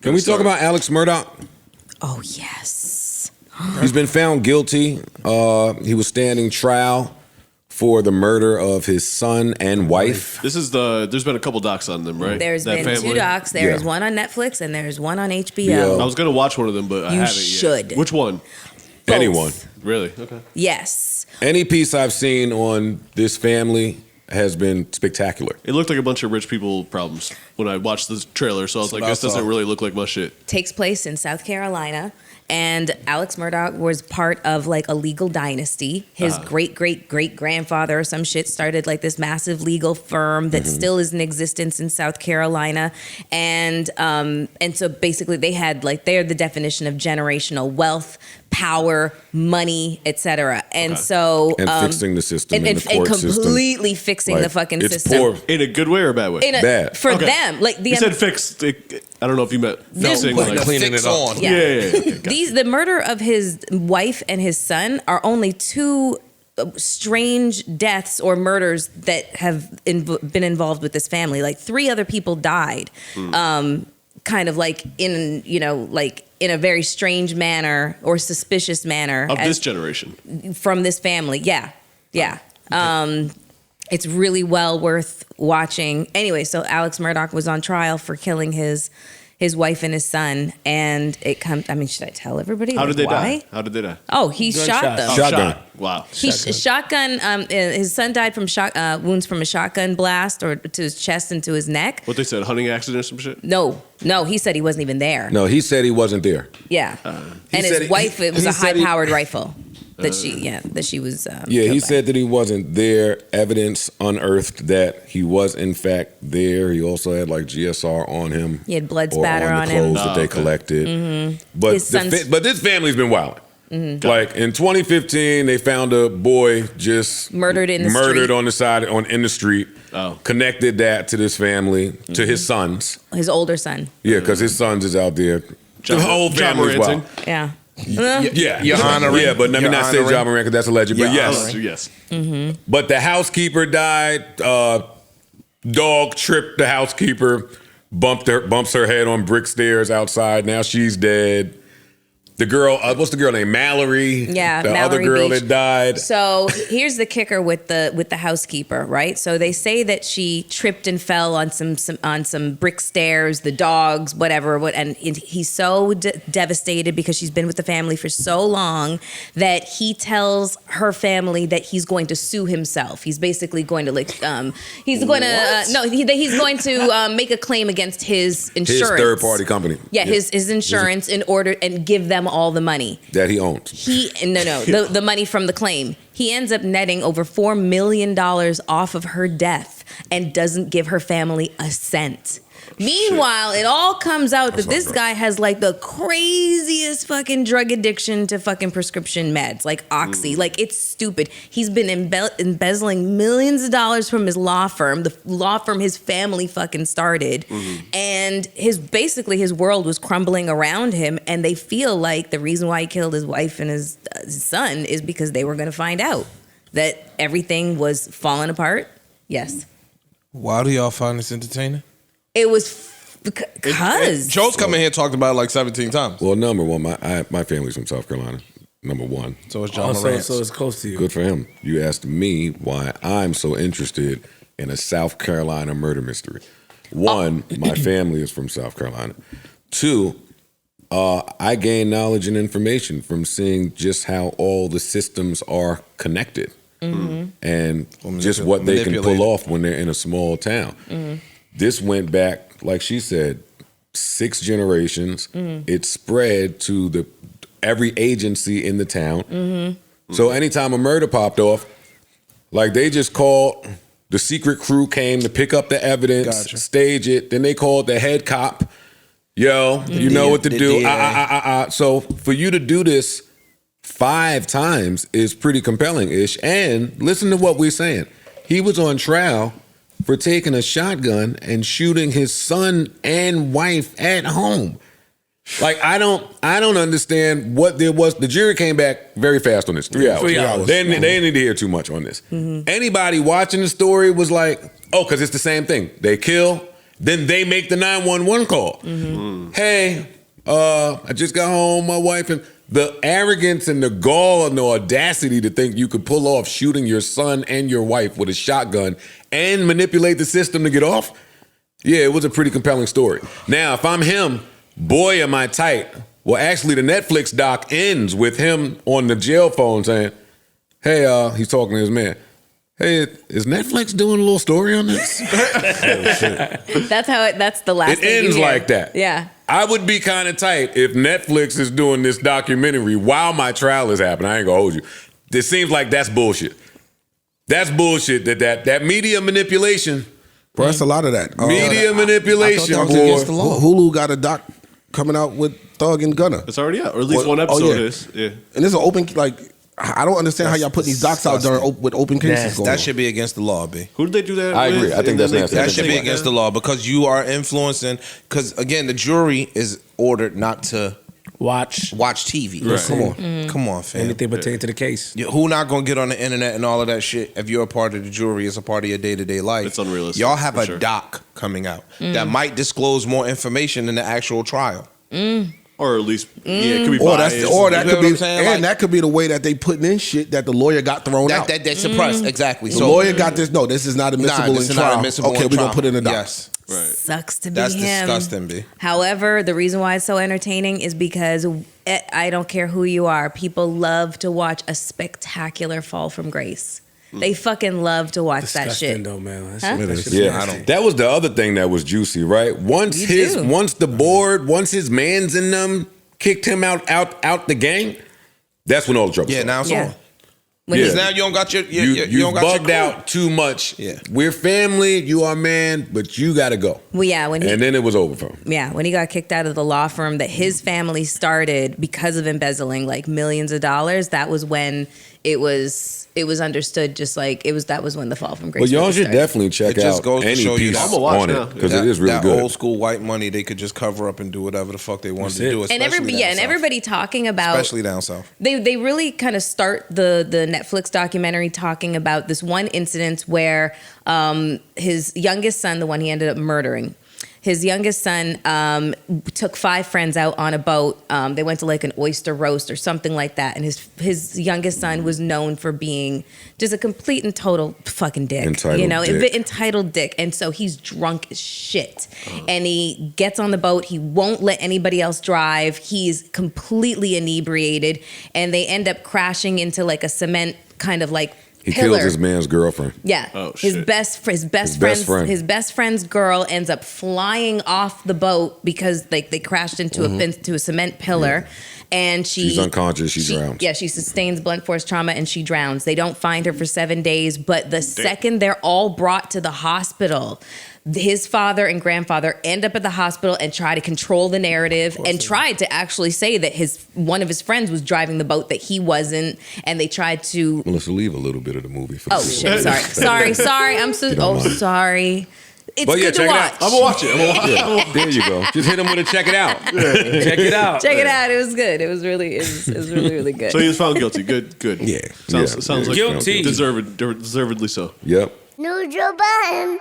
Can we talk about Alex Murdaugh? Oh, yes. He's been found guilty. He was standing trial for the murder of his son and wife. There's been a couple docs on them, right? There's that been family? 2 docs. There's one on Netflix and there's one on HBO. I was going to watch one of them, but I haven't should. yet. Which one? Both. Anyone. Really? Okay. Yes. Any piece I've seen on this family has been spectacular. It looked like a bunch of rich people problems when I watched the trailer, so I was like, this doesn't really look like my shit. Takes place in South Carolina. And Alex Murdaugh was part of like a legal dynasty. His great-great-great-grandfather or some shit started like this massive legal firm that still is in existence in South Carolina. And so basically they're the definition of generational wealth, power, money, etc. And so fixing the system and the court completely system. fixing the fucking system. Poor. In a good way or a bad way? Bad. For them. Like you said fixed. I don't know if you meant fixing, like cleaning it up. Yeah. Okay, the murder of his wife and his son are only 2 strange deaths or murders that have been involved with this family. Like 3 other people died, kind of like in a very strange manner or suspicious manner of this generation from this family. Yeah. It's really well worth watching. Anyway, so Alex Murdaugh was on trial for killing his wife and his son, and it comes. I mean, should I tell everybody? How did they why? die? How did they die? Oh, he shot them. Shotgun. Wow. Shotgun. His son died from wounds from a shotgun blast or to his chest and to his neck. What they said, hunting accident or some shit? No. He said he wasn't even there. No, he said he wasn't there. Yeah. And his wife, it was a high-powered rifle. That she was. He said that he wasn't there. Evidence unearthed that he was in fact there. He also had like GSR on him. He had blood spatter on the him. clothes that they collected. Mm-hmm. But this family's been wild. Mm-hmm. Like in 2015, they found a boy just murdered on the side in the street. Oh. Connected that to this family, to his sons. His older son. Yeah, because his sons is out there. The whole family's wild. Yeah. You're honoring. Yeah, but let me not say Ja Morant because that's alleged. But yes. Mm-hmm. But the housekeeper died. Dog tripped the housekeeper, bumps her head on brick stairs outside. Now she's dead. The girl, what's the girl named? Mallory. Yeah, the Mallory other girl Beach. that died. So here's the kicker with the housekeeper, right? So they say that she tripped and fell on some brick stairs, the dogs, whatever. And he's so devastated because she's been with the family for so long that he tells her family that he's going to sue himself. He's basically going to he's going to make a claim against his insurance, his third party company. Yeah, his insurance in order and give them all the money that he owns. The money from the claim. He ends up netting over $4 million off of her death and doesn't give her family a cent. Meanwhile, it all comes out that this guy has like the craziest fucking drug addiction to fucking prescription meds, like Oxy. Like, it's stupid. He's been embezzling millions of dollars from his law firm, the law firm his family fucking started. And his world was crumbling around him. And they feel like the reason why he killed his wife and his son is because they were going to find out that everything was falling apart. Yes. Why do y'all find this entertaining? It was because Joe's come in here and talked about it like 17 times. Well, number one, my family's from South Carolina. Number one. So it's John Morant. So it's close to you. Good for him. You asked me why I'm so interested in a South Carolina murder mystery. One, my family is from South Carolina. Two, I gain knowledge and information from seeing just how all the systems are connected and just what they can pull off when they're in a small town. This went back, like she said, 6 generations. It spread to every agency in the town. So anytime a murder popped off, like they just called, the secret crew came to pick up the evidence, stage it. Then they called the head cop. Yo, you know what to do. So for you to do this 5 times is pretty compelling-ish. And listen to what we're saying. He was on trial for taking a shotgun and shooting his son and wife at home. Like, I don't understand what there was. The jury came back very fast on this. 3 hours. 3 hours. They didn't need to hear too much on this. Anybody watching the story was like, oh, because it's the same thing. They kill, Then they make the 911 call. Hey, I just got home, my wife, and the arrogance and the gall and the audacity to think you could pull off shooting your son and your wife with a shotgun and manipulate the system to get off. Yeah, it was a pretty compelling story. Now, if I'm him, boy, am I tight. Well, actually, the Netflix doc ends with him on the jail phone saying, hey, he's talking to his man. Hey, is Netflix doing a little story on this? That's the last It thing you ends hear. like that. Yeah. I would be kind of tight if Netflix is doing this documentary while my trial is happening. I ain't gonna hold you. It seems like that's bullshit. That's bullshit. That media manipulation. Bro, that's a lot of that. Media manipulation, I thought that was boy. against the law. Hulu got a doc coming out with Thug and Gunna. It's already out, or at least What? one episode Oh, yeah. is. Yeah. And it's an open, like, I don't understand how y'all put these docs out during with open cases going That on. should be against the law, B. Who did they do that I with? agree. I think And that's then nasty. they- That should be against the law because you are influencing. Because again, the jury is ordered not to Watch TV. Right. Come on, fam. anything pertaining to the case. Who not gonna get on the internet and all of that shit if you're a part of the jury, it's a part of your day-to-day life. It's unrealistic, Y'all have for a sure. doc coming out that might disclose more information than the actual trial. Or at least, yeah, it could be Or biased. that You could know what be, I'm saying? and Like- that could be the way that they putting in shit that the lawyer got thrown out. That suppressed, exactly. The lawyer got this. No, this is not admissible this in is not trial. admissible Okay, in we're gonna trial. put it in the doc. Yes. Right. Sucks to be That's him. disgusting, B. However, the reason why it's so entertaining is because I don't care who you are, people love to watch a spectacular fall from grace. They fucking love to watch that Disgusting shit. though, man. That Huh? shit- that shit's Yeah, nasty. that was the other thing that was juicy, right? Once You do. once his man's in them kicked him out the gang, that's when all the trouble Yeah, started. now it's Yeah. on. When Yeah. he- Now you don't got your You don't got bugged your crew. out too much. Yeah. We're family, you are man, but you gotta go. Well, yeah, when he And then it was over for him. when he got kicked out of the law firm that his family started because of embezzling like millions of dollars, that was when it was understood just like that was when the fall from grace. But y'all really should started. definitely check It just out goes to any show you piece that. I'ma watch on now. it because it is really that good. old school white money they could just cover up and do whatever the fuck they wanted to do. And especially down south. everybody talking about especially down south. They really kind of start the Netflix documentary talking about this one incident where his youngest son, the one he ended up murdering, his youngest son took 5 friends out on a boat. They went to like an oyster roast or something like that. And his youngest son was known for being just a complete and total fucking dick. Entitled dick. Entitled dick. And so he's drunk as shit. And he gets on the boat. He won't let anybody else drive. He's completely inebriated. And they end up crashing into like a cement kind of like He pillar. kills his man's girlfriend. Yeah. Oh, his shit. best best friend. His best friend's girl ends up flying off the boat because like they crashed into a cement pillar, and She's unconscious. She drowns. Yeah, she sustains blunt force trauma and she drowns. They don't find her for 7 days, but the second they're all brought to the hospital, his father and grandfather end up at the hospital and try to control the narrative and tried to actually say that one of his friends was driving the boat that he wasn't, and they tried to. Melissa, leave a little bit of the movie for Oh me. shit! Sorry. I'm so. You don't mind. Sorry. It's But yeah, good to check it watch. out. I'm gonna watch it. Yeah, there you go. Just hit him with a check it out. Check it out. Check it out. It was good. It was really really good. So he was found guilty. Good. Yeah. Sounds Yeah. like Guilty. deservedly so. Yep. New Joe Budden.